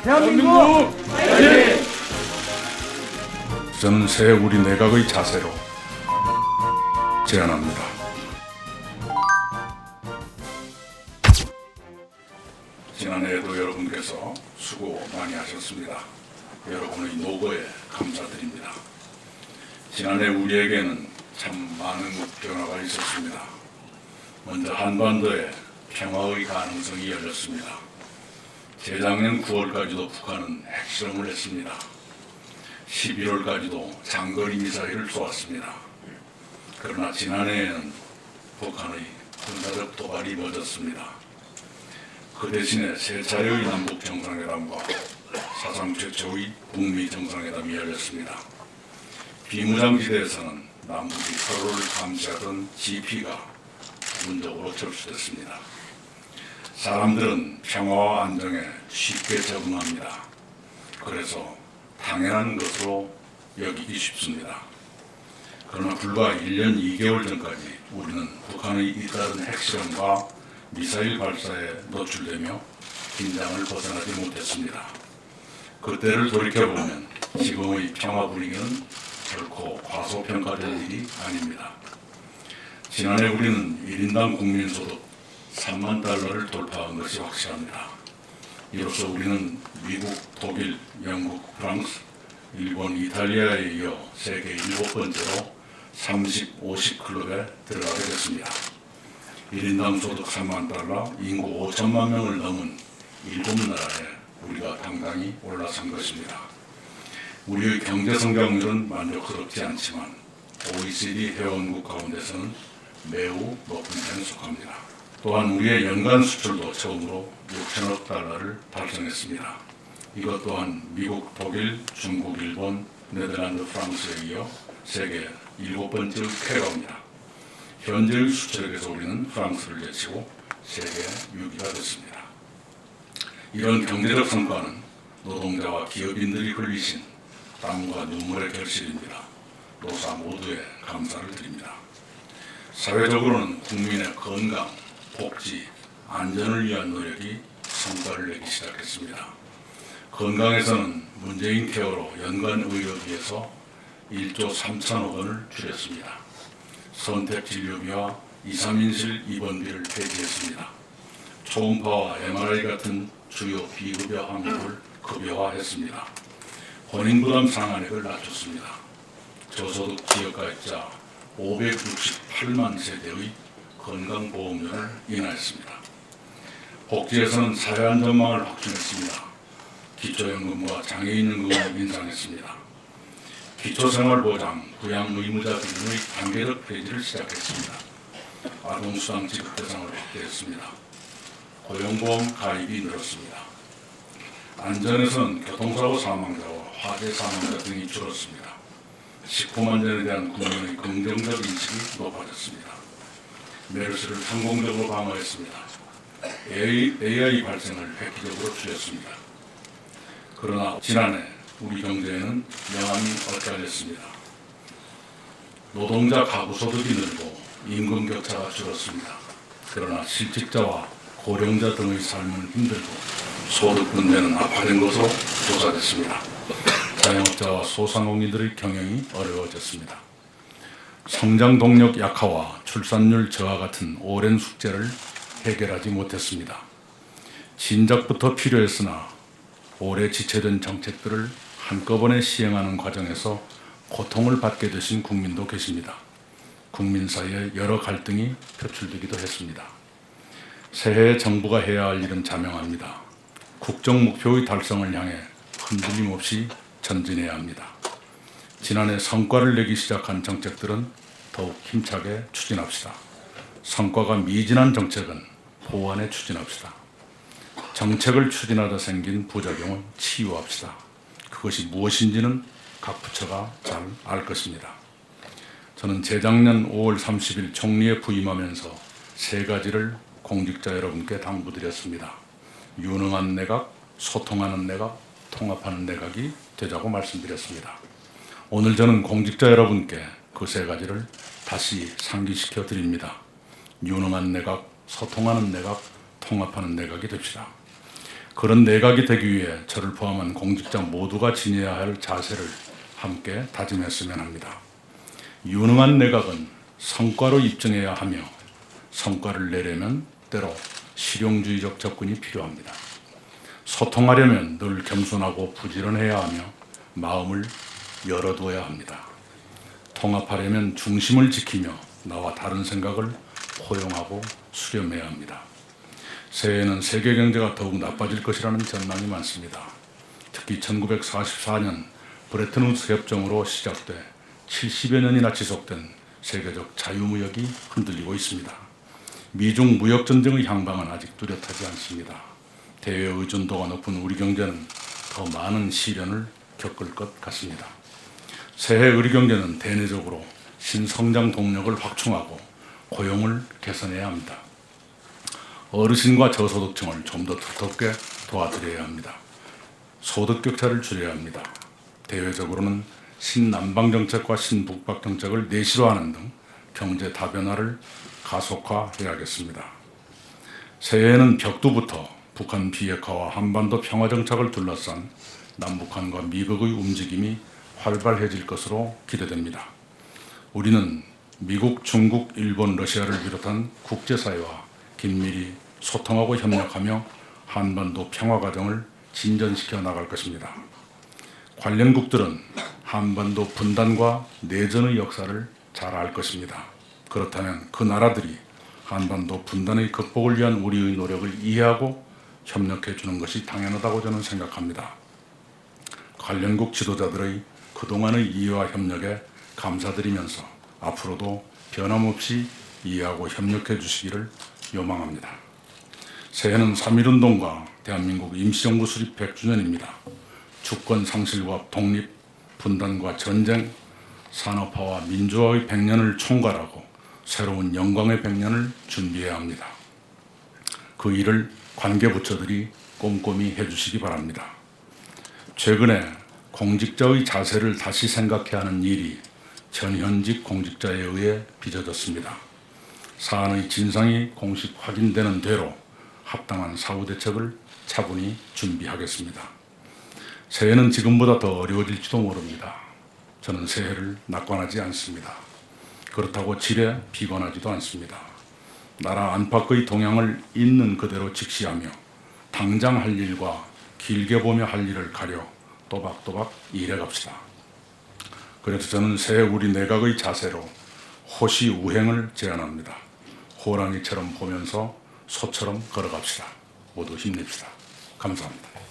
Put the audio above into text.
대한민국 화이팅! 저는 새 우리 내각의 자세로 제안합니다. 지난해에도 여러분께서 수고 많이 하셨습니다. 여러분의 노고에 감사드립니다. 지난해 우리에게는 참 많은 변화가 있었습니다. 먼저 한반도에 평화의 가능성이 열렸습니다. 재작년 9월까지도 북한은 핵실험을 했습니다. 11월까지도 장거리 미사일을 쏘았습니다. 그러나 지난해에는 북한의 군사적 도발이 멎었습니다. 그 대신에 세 차례의 남북 정상회담과 사상 최초의 북미 정상회담이 열렸습니다. 비무장지대에서는 남북이 서로를 감시하던 GP가 부분적으로 철수됐습니다. 사람들은 평화와 안정에 쉽게 적응합니다. 그래서 당연한 것으로 여기기 쉽습니다. 그러나 불과 1년 2개월 전까지 우리는 북한의 잇따른 핵실험과 미사일 발사에 노출되며 긴장을 벗어나지 못했습니다. 그때를 돌이켜보면 지금의 평화 분위기는 결코 과소평가될 일이 아닙니다. 지난해 우리는 1인당 국민소득 3만 달러를 돌파한 것이 확실합니다. 이로써 우리는 미국, 독일, 영국, 프랑스, 일본, 이탈리아에 이어 세계 7번째로 30, 50 클럽에 들어가게 됐습니다. 1인당 소득 3만 달러, 인구 5천만 명을 넘은 일곱 나라에 우리가 당당히 올라선 것입니다. 우리의 경제 성장률은 만족스럽지 않지만 OECD 회원국 가운데서는 매우 높은 편에 속합니다. 또한 우리의 연간 수출도 처음으로 6천억 달러를 달성했습니다. 이것 또한 미국, 독일, 중국, 일본, 네덜란드, 프랑스에 이어 세계 7번째 쾌거입니다. 현재의 수출액에서 우리는 프랑스를 제치고 세계 6위가 됐습니다. 이런 경제적 성과는 노동자와 기업인들이 흘리신 땀과 눈물의 결실입니다. 노사 모두에 감사를 드립니다. 사회적으로는 국민의 건강, 복지, 안전을 위한 노력이 성과를 내기 시작했습니다. 건강에서는 문재인 케어로 연간 의료비에서 1조 3천억 원을 줄였습니다. 선택진료비와 2, 3인실 입원비를 폐지했습니다. 초음파와 MRI 같은 주요 비급여 항목을 급여화했습니다. 본인부담 상한액을 낮췄습니다. 저소득 지역가입자 568만 세대의 건강보험료를 인하했습니다. 복지에서는 사회안전망을 확충했습니다. 기초연금과 장애인연금을 인상했습니다. 기초생활보장, 부양의무자 기준의 단계적 폐지를 시작했습니다. 아동수당 지급 대상을 확대했습니다. 고용보험 가입이 늘었습니다. 안전에서는 교통사고 사망자와 화재 사망자 등이 줄었습니다. 식품안전에 대한 국민의 긍정적 인식이 높아졌습니다. 메르스를 성공적으로 방어했습니다. AI 발생을 획기적으로 줄였습니다. 그러나 지난해 우리 경제에는 명암이 엇갈렸습니다. 노동자 가구 소득이 늘고 임금 격차가 줄었습니다. 그러나 실직자와 고령자 등의 삶은 힘들고 소득 문제는 악화된 것으로 조사됐습니다. 자영업자와 소상공인들의 경영이 어려워졌습니다. 성장 동력 약화와 출산율 저하 같은 오랜 숙제를 해결하지 못했습니다. 진작부터 필요했으나 오래 지체된 정책들을 한꺼번에 시행하는 과정에서 고통을 받게 되신 국민도 계십니다. 국민 사이에 여러 갈등이 표출되기도 했습니다. 새해 정부가 해야 할 일은 자명합니다. 국정 목표의 달성을 향해 흔들림 없이 전진해야 합니다. 지난해 성과를 내기 시작한 정책들은 더욱 힘차게 추진합시다. 성과가 미진한 정책은 보완해 추진합시다. 정책을 추진하다 생긴 부작용을 치유합시다. 그것이 무엇인지는 각 부처가 잘 알 것입니다. 저는 재작년 5월 30일 총리에 부임하면서 세 가지를 공직자 여러분께 당부드렸습니다. 유능한 내각, 소통하는 내각, 통합하는 내각이 되자고 말씀드렸습니다. 오늘 저는 공직자 여러분께 그 세 가지를 다시 상기시켜 드립니다. 유능한 내각, 소통하는 내각, 통합하는 내각이 됩시다. 그런 내각이 되기 위해 저를 포함한 공직자 모두가 지녀야 할 자세를 함께 다짐했으면 합니다. 유능한 내각은 성과로 입증해야 하며 성과를 내려면 때로 실용주의적 접근이 필요합니다. 소통하려면 늘 겸손하고 부지런해야 하며 마음을 열어두어야 합니다. 통합하려면 중심을 지키며 나와 다른 생각을 포용하고 수렴해야 합니다. 새해에는 세계 경제가 더욱 나빠질 것이라는 전망이 많습니다. 특히 1944년 브레튼 우드 협정으로 시작돼 70여 년이나 지속된 세계적 자유무역이 흔들리고 있습니다. 미중 무역 전쟁의 향방은 아직 뚜렷하지 않습니다. 대외 의존도가 높은 우리 경제는 더 많은 시련을 겪을 것 같습니다. 새해 우리 경제는 대내적으로 신성장 동력을 확충하고 고용을 개선해야 합니다. 어르신과 저소득층을 좀 더 두텁게 도와드려야 합니다. 소득 격차를 줄여야 합니다. 대외적으로는 신남방 정책과 신북박 정책을 내실화하는 등 경제 다변화를 가속화해야겠습니다. 새해에는 벽두부터 북한 비핵화와 한반도 평화 정착을 둘러싼 남북한과 미국의 움직임이 활발해질 것으로 기대됩니다. 우리는 미국, 중국, 일본, 러시아를 비롯한 국제사회와 긴밀히 소통하고 협력하며 한반도 평화 과정을 진전시켜 나갈 것입니다. 관련국들은 한반도 분단과 내전의 역사를 잘 알 것입니다. 그렇다면 그 나라들이 한반도 분단의 극복을 위한 우리의 노력을 이해하고 협력해 주는 것이 당연하다고 저는 생각합니다. 관련국 지도자들의 그동안의 이해와 협력에 감사드리면서 앞으로도 변함없이 이해하고 협력해 주시기를 요망합니다. 새해는 3.1운동과 대한민국 임시정부 수립 100주년입니다. 주권 상실과 독립, 분단과 전쟁, 산업화와 민주화의 100년을 총괄하고 새로운 영광의 100년을 준비해야 합니다. 그 일을 관계부처들이 꼼꼼히 해주시기 바랍니다. 최근에 공직자의 자세를 다시 생각해야 하는 일이 전현직 공직자에 의해 빚어졌습니다. 사안의 진상이 공식 확인되는 대로 합당한 사후 대책을 차분히 준비하겠습니다. 새해는 지금보다 더 어려워질지도 모릅니다. 저는 새해를 낙관하지 않습니다. 그렇다고 지레 비관하지도 않습니다. 나라 안팎의 동향을 있는 그대로 직시하며 당장 할 일과 길게 보며 할 일을 가려 또박또박 일해갑시다. 그래서 저는 새해 우리 내각의 자세로 호시우행을 제안합니다. 호랑이처럼 보면서 소처럼 걸어갑시다. 모두 힘냅시다. 감사합니다.